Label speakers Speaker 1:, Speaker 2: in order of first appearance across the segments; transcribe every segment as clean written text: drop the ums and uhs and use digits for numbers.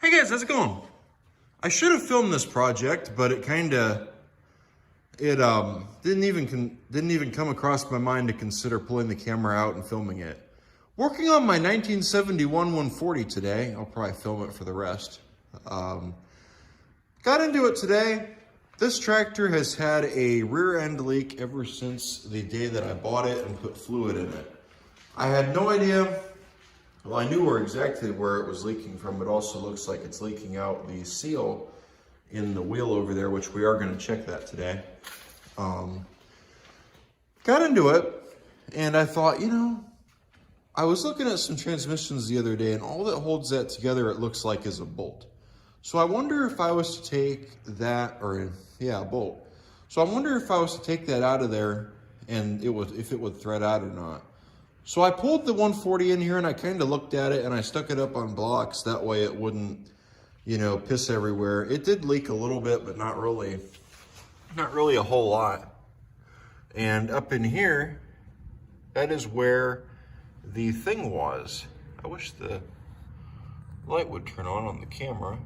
Speaker 1: Hey guys, how's it going? I should have filmed this project, but it didn't even come across my mind to consider pulling the camera out and filming it. Working on my 1971 140 today. I'll probably film it for the rest. Got into it today. This tractor has had a rear end leak ever since the day that I bought it and put fluid in it. I had no idea. Well, I knew exactly where it was leaking from. It also looks like it's leaking out the seal in the wheel over there, which we are going to check that today. Got into it, and I thought, I was looking at some transmissions the other day, and all that holds that together, it looks like, is a bolt. So I wonder if I was to take that, a bolt. So I wonder if I was to take that out of there, and if it would thread out or not. So I pulled the 140 in here, and I kind of looked at it, and I stuck it up on blocks. That way it wouldn't, piss everywhere. It did leak a little bit, but not really a whole lot. And up in here, that is where the thing was. I wish the light would turn on the camera,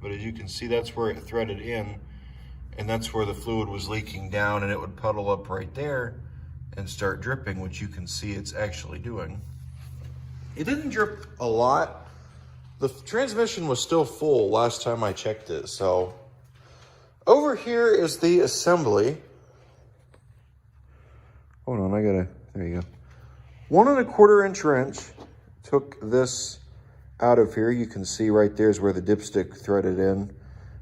Speaker 1: but as you can see, that's where it threaded in, and that's where the fluid was leaking down, and it would puddle up right there and start dripping, which you can see it's actually doing. It didn't drip a lot. The transmission was still full last time I checked it. So over here is the assembly. Hold on, there you go. 1 1/4 inch wrench. Took this out of here. You can see right there is where the dipstick threaded in.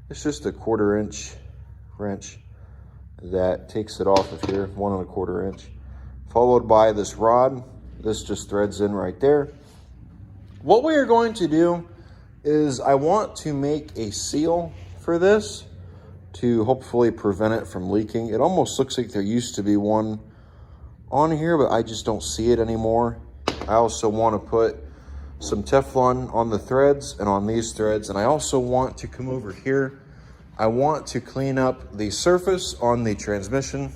Speaker 1: It's just a 1/4 inch wrench that takes it off of here, 1 1/4 inch. Followed by this rod. This just threads in right there. What we are going to do is I want to make a seal for this to hopefully prevent it from leaking. It almost looks like there used to be one on here, but I just don't see it anymore. I also want to put some Teflon on the threads and on these threads, and I also want to come over here. I want to clean up the surface on the transmission,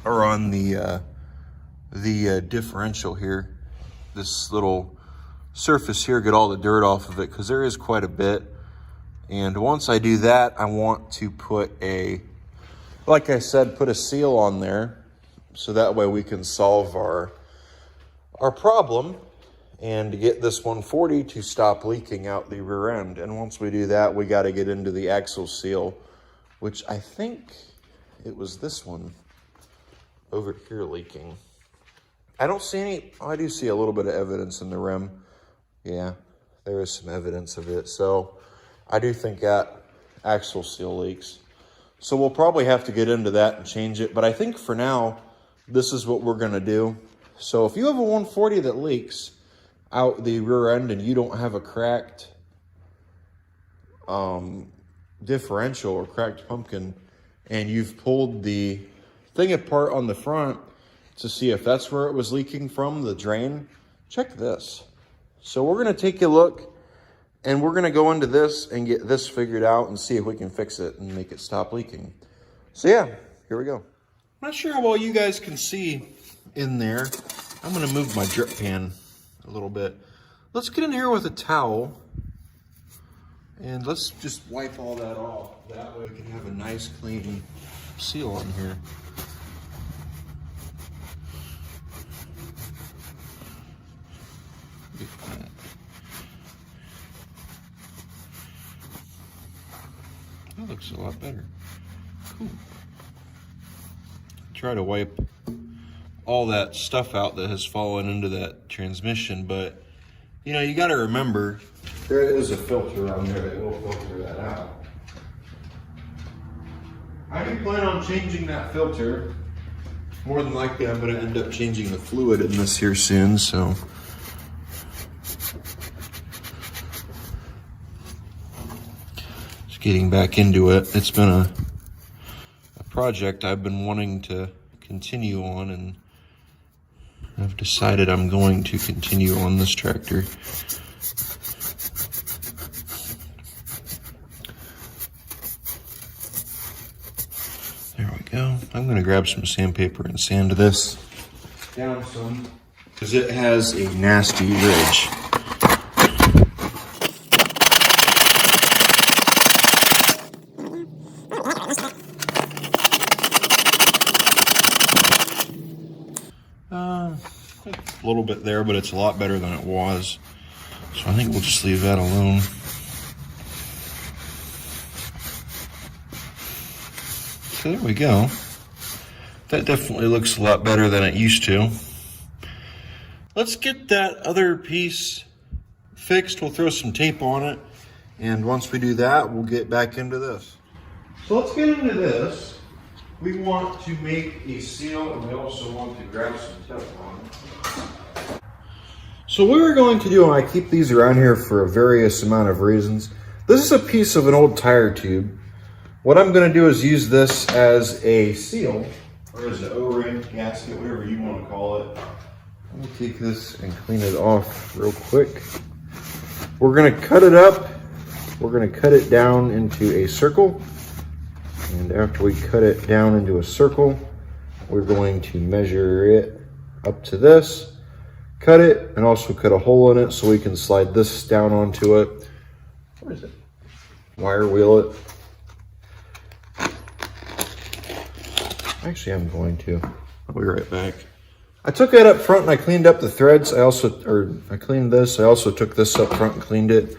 Speaker 1: or on the differential here. This little surface here, get all the dirt off of it, because there is quite a bit. And once I do that, I want to put like I said, put a seal on there, so that way we can solve our problem and get this 140 to stop leaking out the rear end. And once we do that, we got to get into the axle seal, which I think it was this one over here leaking. I don't see any. Oh, I do see a little bit of evidence in the rim. Yeah, there is some evidence of it. So I do think that axle seal leaks. So we'll probably have to get into that and change it. But I think for now, this is what we're going to do. So if you have a 140 that leaks out the rear end and you don't have a cracked differential or cracked pumpkin, and you've pulled the thing apart on the front to see if that's where it was leaking from, the drain, check this. So we're going to take a look, and we're going to go into this and get this figured out and see if we can fix it and make it stop leaking. So yeah, here we go. I'm not sure how well you guys can see in there. I'm going to move my drip pan a little bit. Let's get in here with a towel, and let's just wipe all that off. That way we can have a nice clean seal on here. That looks a lot better. Cool. Try to wipe all that stuff out that has fallen into that transmission, but you got to remember there is a filter on there that will filter that out. I do plan on changing that filter. More than likely I'm going to end up changing the fluid in this here soon, so getting back into it. It's been a project I've been wanting to continue on, and I've decided I'm going to continue on this tractor. There we go. I'm going to grab some sandpaper and sand this down some, because it has a nasty ridge. a little bit there, but it's a lot better than it was. So I think we'll just leave that alone. So there we go. That definitely looks a lot better than it used to. Let's get that other piece fixed. We'll throw some tape on it. And once we do that, we'll get back into this. So let's get into this. We want to make a seal, and we also want to grab some Teflon. So what we're going to do, and I keep these around here for a various amount of reasons. This is a piece of an old tire tube. What I'm going to do is use this as a seal, or as an O-ring, gasket, whatever you want to call it. Let me take this and clean it off real quick. We're going to cut it up. We're going to cut it down into a circle. And after we cut it down into a circle, we're going to measure it up to this, cut it, and also cut a hole in it so we can slide this down onto it. Where is it? Wire wheel it. Actually, I'm going to. I'll be right back. I took that up front and I cleaned up the threads. I cleaned this. I also took this up front and cleaned it.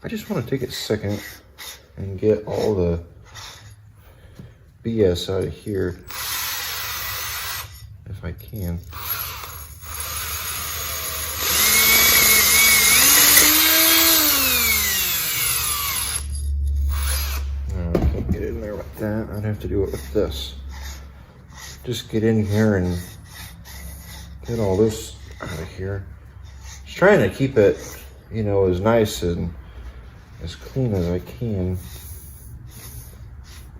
Speaker 1: I just want to take a second and get all the BS out of here, if I can. No, I can't get in there with that. I'd have to do it with this. Just get in here and get all this out of here. Just trying to keep it, you know, as nice and as clean as I can.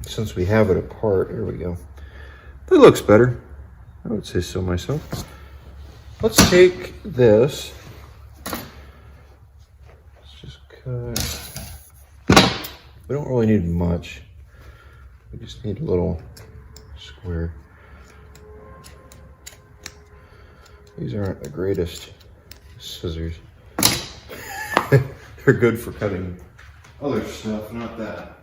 Speaker 1: Since we have it apart, here we go. That looks better. I would say so myself. Let's take this. Let's just cut. We don't really need much. We just need a little square. These aren't the greatest scissors. They're good for cutting other stuff, not that.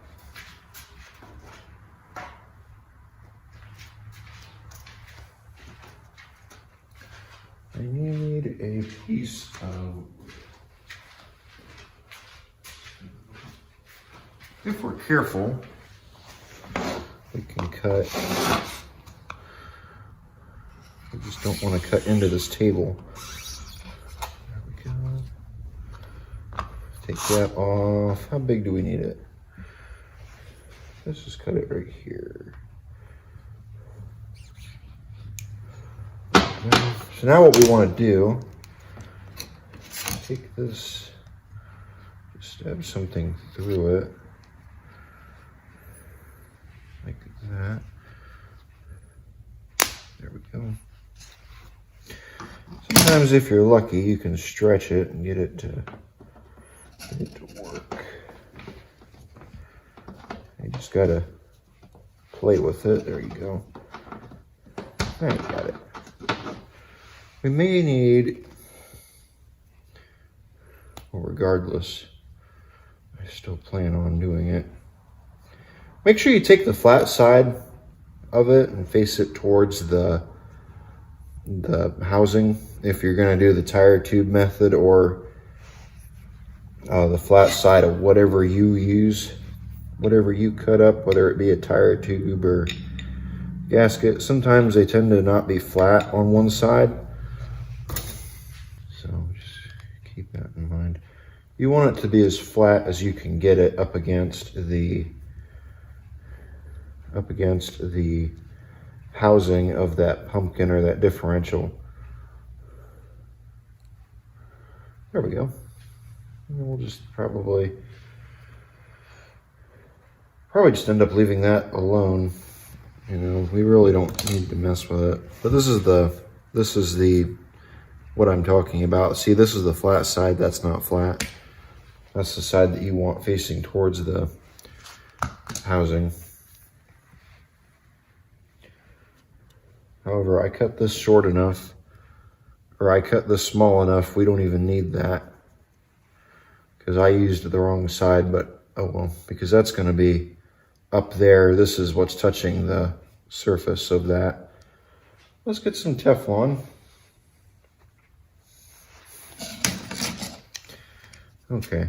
Speaker 1: I need a piece of, if we're careful, we can cut. We just don't want to cut into this table. There we go. Take that off. How big do we need it? Let's just cut it right here. So now what we want to do, take this, just stab something through it, like that. There we go. Sometimes if you're lucky, you can stretch it and get it to work. You just gotta play with it. There you go. I got it. We may need, well, regardless, I still plan on doing it. Make sure you take the flat side of it and face it towards the housing if you're going to do the tire tube method, or the flat side of whatever you use, whatever you cut up, whether it be a tire tube or gasket. Sometimes they tend to not be flat on one side. So just keep that in mind. You want it to be as flat as you can get it up against the housing of that pumpkin or that differential. There we go. And we'll just probably just end up leaving that alone. You know, we really don't need to mess with it. But this is the what I'm talking about. See, this is the flat side. That's not flat. That's the side that you want facing towards the housing. However, I cut this short enough, or I cut this small enough, we don't even need that. Because I used the wrong side, but oh well, because that's going to be up there. This is what's touching the surface of that. Let's get some Teflon. Okay.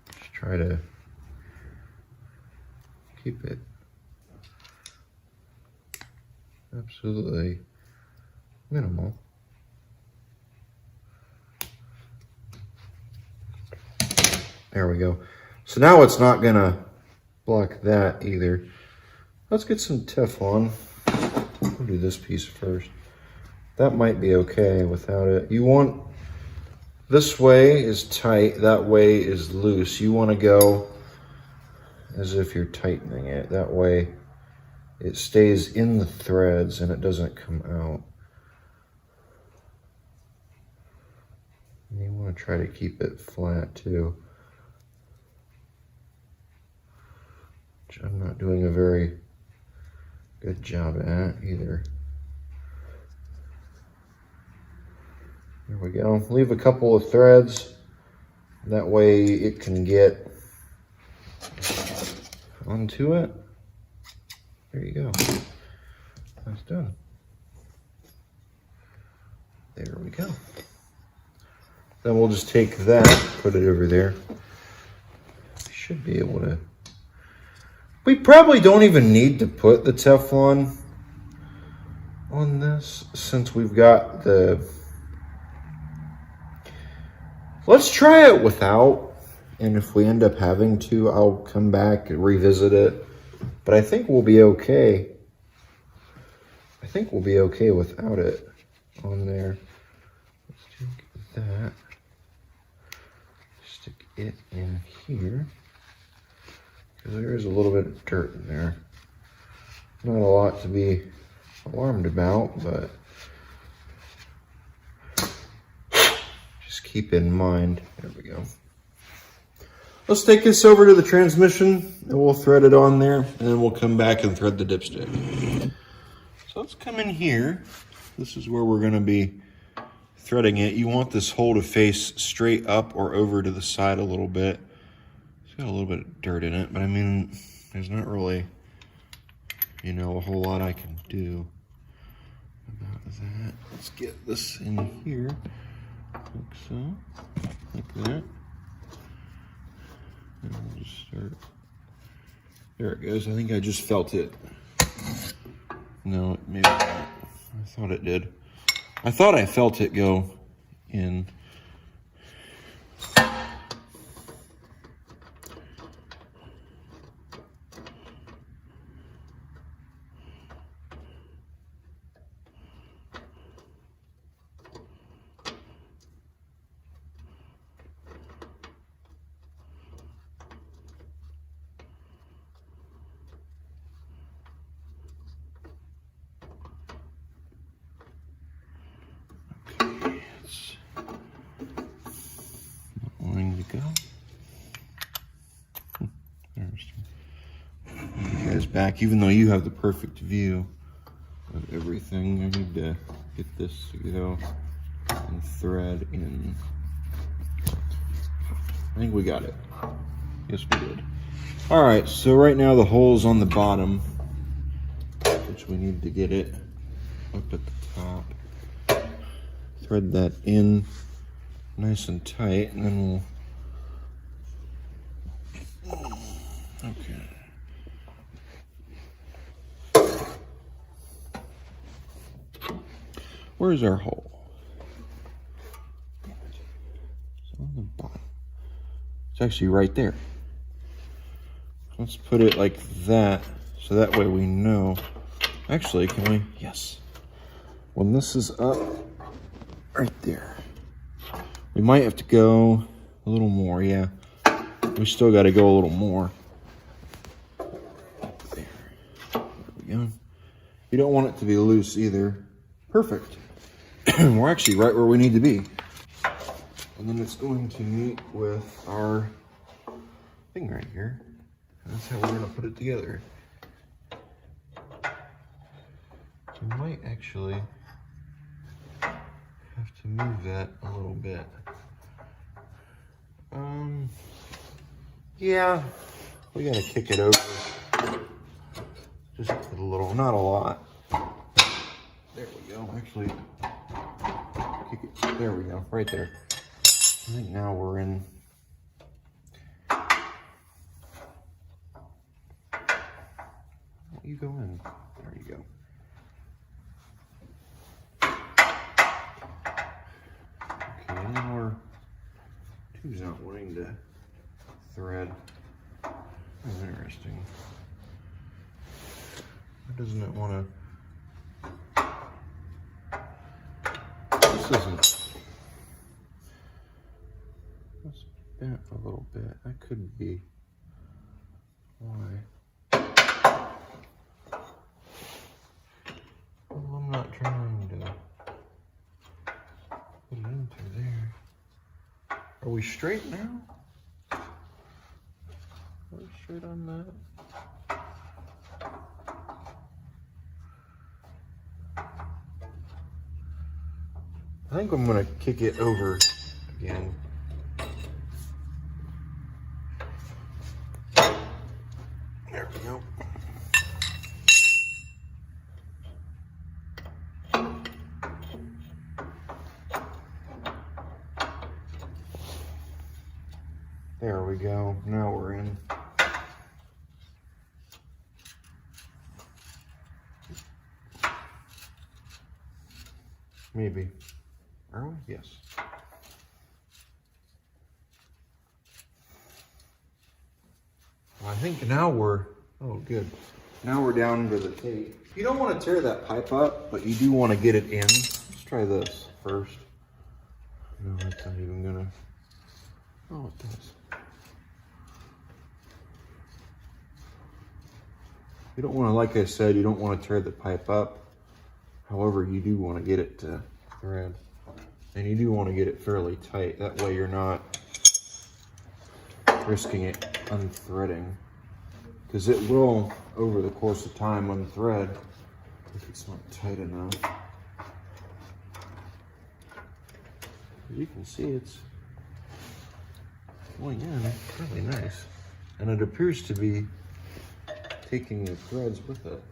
Speaker 1: Just try to keep it absolutely minimal. There we go. So now it's not gonna block that either. Let's get some Teflon. We'll do this piece first. That might be okay without it. You want, this way is tight, that way is loose. You want to go as if you're tightening it. That way it stays in the threads and it doesn't come out. And you want to try to keep it flat too. Which I'm not doing a very good job at either. There we go. Leave a couple of threads. That way it can get onto it. There you go. That's done. There we go. Then we'll just take that, put it over there. We should be able to. We probably don't even need to put the Teflon on this since we've got the. Let's try it without, and if we end up having to, I'll come back and revisit it. But I think we'll be okay. I think we'll be okay without it on there. Let's take that, stick it in here, because there is a little bit of dirt in there. Not a lot to be alarmed about, but keep in mind. There we go. Let's take this over to the transmission and we'll thread it on there, and then we'll come back and thread the dipstick. So let's come in here. This is where we're going to be threading it. You want this hole to face straight up or over to the side a little bit. It's got a little bit of dirt in it, but I mean, there's not really, you know, a whole lot I can do about that. Let's get this in here. Like so, like that. And we'll just start. There it goes. I think I just felt it. No, maybe not. I thought it did. I thought I felt it go in. Go. There's you guys back, even though you have the perfect view of everything. I need to get this to go and thread in. I think we got it. Yes, we did. All right, so right now the hole's on the bottom, which we need to get it up at the top. Thread that in nice and tight, and then we'll. Okay. Where's our hole? It's on the bottom. It's actually right there. Let's put it like that, so that way we know. Actually, can we? Yes. When this is up, right there. We might have to go a little more, yeah. We still got to go a little more. There we go. You don't want it to be loose either. Perfect. We're actually right where we need to be. And then it's going to meet with our thing right here. That's how we're going to put it together. We might actually have to move that a little bit. Yeah, we gotta kick it over Just a little, not a lot. There we go. Actually, kick it. There we go. Right there. I think now we're in. You go in. There you go. Okay, now we're two's not wanting to thread. Oh, interesting. Why doesn't it want to? This isn't. It's bent a little bit. That could be why. Well, I'm not trying to put it into there. Are we straight now? Are we straight on that? I think I'm gonna kick it over again. There we go. There we go. Now we're in. Maybe. Are we? Yes. Well, I think now we're, oh good. Now we're down to the tape. You don't want to tear that pipe up, but you do want to get it in. Let's try this first. No, that's not even gonna, oh it does. You don't want to, like I said, you don't want to tear the pipe up. However, you do want to get it to thread. And you do want to get it fairly tight. That way you're not risking it unthreading. Because it will, over the course of time, unthread if it's not tight enough. As you can see, it's going in really nice. And it appears to be taking the threads with it.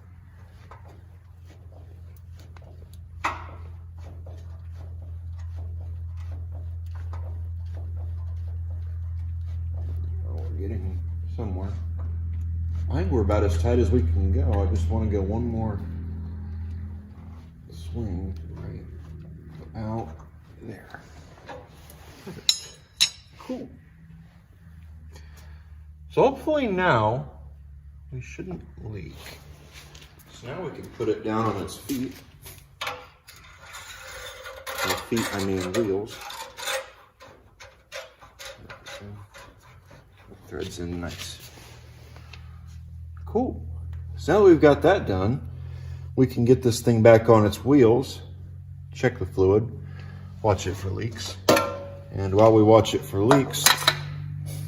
Speaker 1: Getting somewhere. I think we're about as tight as we can go. I just want to go one more swing right about there. Perfect. Cool. So hopefully now we shouldn't leak. So now we can put it down on its feet. By feet, I mean wheels. Threads in nice. Cool. So now that we've got that done, we can get this thing back on its wheels, check the fluid, watch it for leaks. And while we watch it for leaks,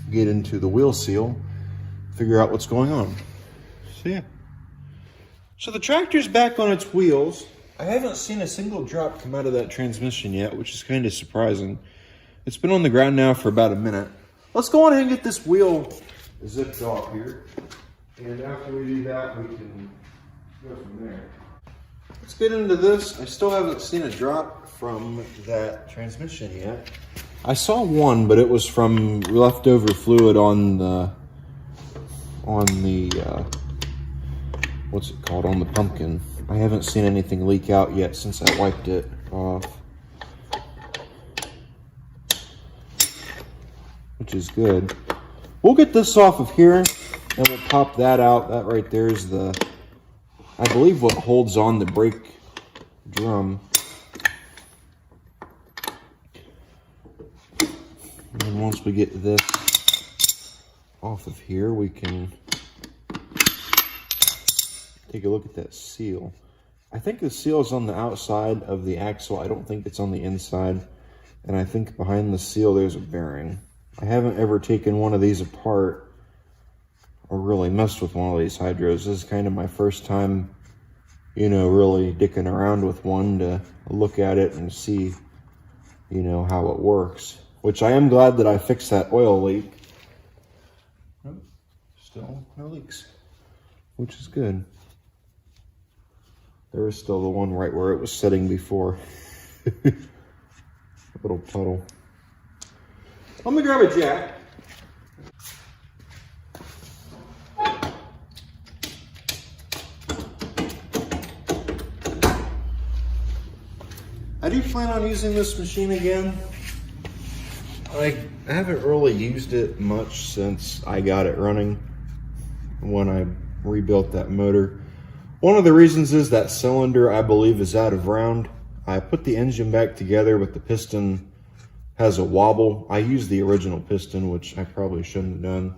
Speaker 1: get into the wheel seal, figure out what's going on. So yeah. So the tractor's back on its wheels. I haven't seen a single drop come out of that transmission yet, which is kind of surprising. It's been on the ground now for about a minute. Let's go on ahead and get this wheel zipped off here. And after we do that, we can go from there. Let's get into this. I still haven't seen a drop from that transmission yet. I saw one, but it was from leftover fluid on the what's it called, on the pumpkin. I haven't seen anything leak out yet since I wiped it off. Which is good. We'll get this off of here and we'll pop that out. That right there is the, I believe, what holds on the brake drum. And then once we get this off of here, we can take a look at that seal. I think the seal is on the outside of the axle. I don't think it's on the inside. And I think behind the seal there's a bearing. I haven't ever taken one of these apart or really messed with one of these hydros. This is kind of my first time, you know, really dicking around with one to look at it and see, you know, how it works. Which I am glad that I fixed that oil leak. Nope, still no leaks, which is good. There is still the one right where it was sitting before. Little puddle. Let me grab a jack. I do plan on using this machine again. I haven't really used it much since I got it running when I rebuilt that motor. One of the reasons is that cylinder, I believe, is out of round. I put the engine back together, but the piston has a wobble. I used the original piston, which I probably shouldn't have done.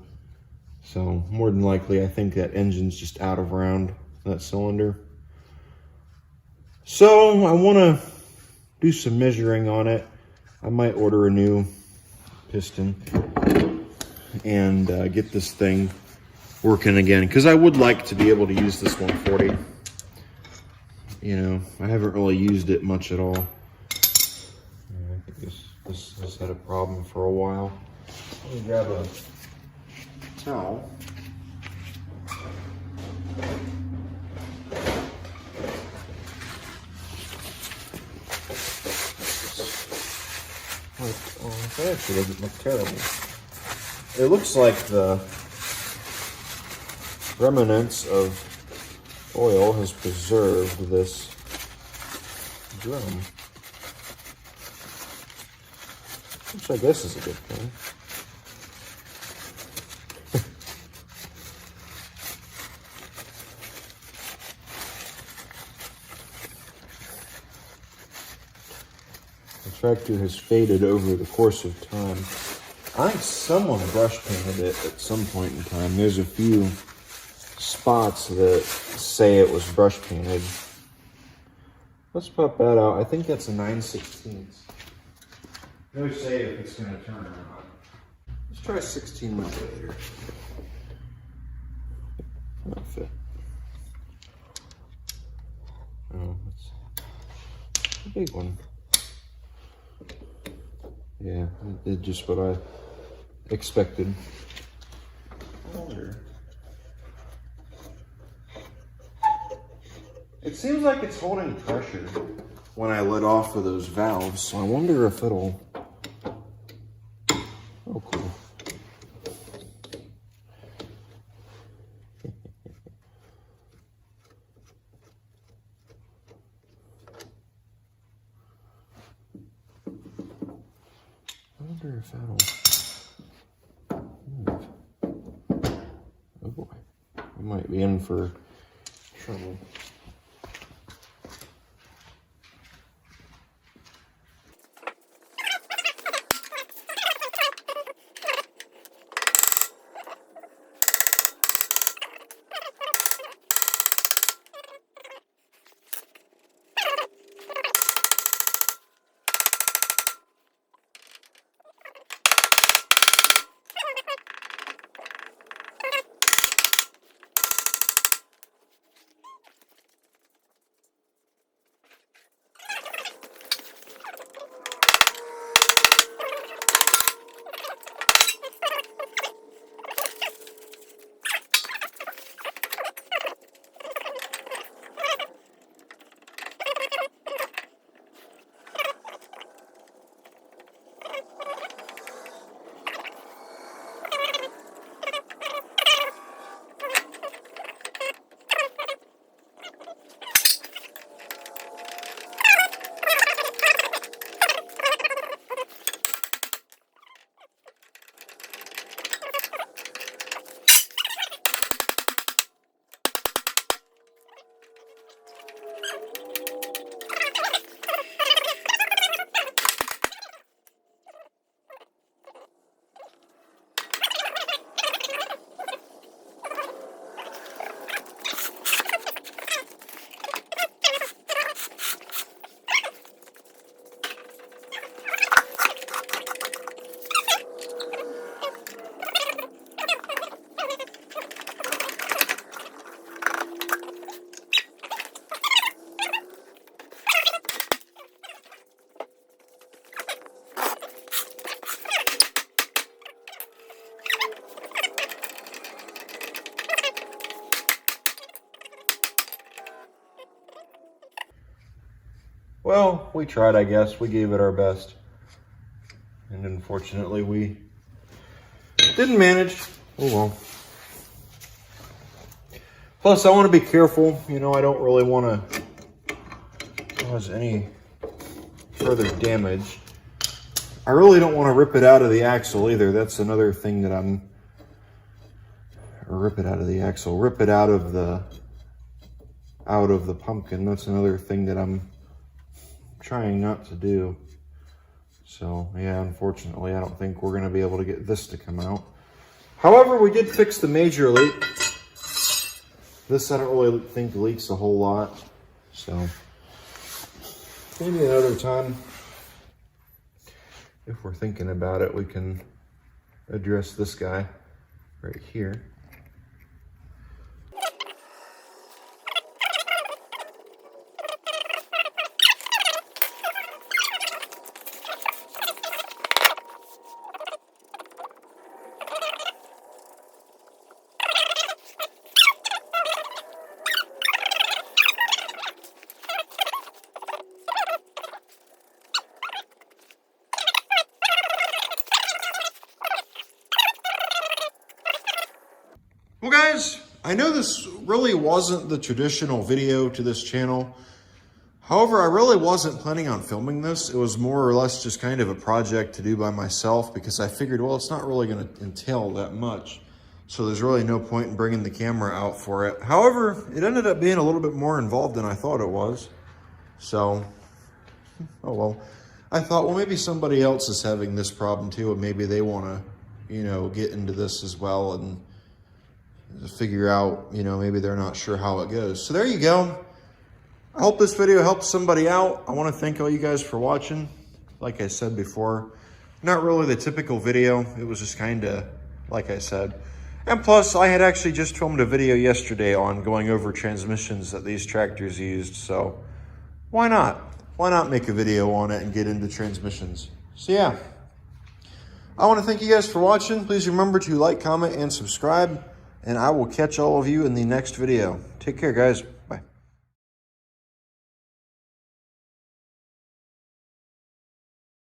Speaker 1: So more than likely, I think that engine's just out of round, that cylinder. So I want to do some measuring on it. I might order a new piston and get this thing working again, because I would like to be able to use this 140. You know, I haven't really used it much at all. I think this has had a problem for a while. Let me grab a towel. Oh, that actually doesn't look terrible. It looks like the remnants of oil has preserved this drum, which I guess is a good thing. The tractor has faded over the course of time. I think someone brush painted it at some point in time. There's a few spots that say it was brush painted. Let's pop that out. I think that's a 9/16. No say if it's going to turn or not. Let's try 16 millimeter. That'll fit. Oh, that's a big one. Yeah, it did just what I expected. It seems like it's holding pressure when I let off of those valves, so I wonder if it'll... Oh, cool. I wonder if that'll move. Oh boy, we might be in for trouble. Well, we tried, I guess. We gave it our best. And unfortunately, we didn't manage. Oh well. Plus, I want to be careful. You know, I don't really want to cause any further damage. I really don't want to rip it out of the axle either. That's another thing that rip it out of the axle. Rip it out of the pumpkin. That's another thing that I'm trying not to do. So yeah, unfortunately, I don't think we're going to be able to get this to come out. However, we did fix the major leak. This I don't really think leaks a whole lot. So maybe another time, if we're thinking about it, we can address this guy right here. Well guys, I know this really wasn't the traditional video to this channel. However, I really wasn't planning on filming this. It was more or less just kind of a project to do by myself because I figured, well, it's not really going to entail that much. So there's really no point in bringing the camera out for it. However, it ended up being a little bit more involved than I thought it was. So, oh well. I thought, well, maybe somebody else is having this problem too, and maybe they want to, you know, get into this as well and figure out, you know, maybe they're not sure how it goes. So there you go. I hope this video helps somebody out. I want to thank all you guys for watching. Like I said before, not really the typical video. It was just kind of, like I said. And plus, I had actually just filmed a video yesterday on going over transmissions that these tractors used. So why not? Why not make a video on it and get into transmissions? So yeah, I want to thank you guys for watching. Please remember to like, comment, and subscribe. And I will catch all of you in the next video. Take care, guys.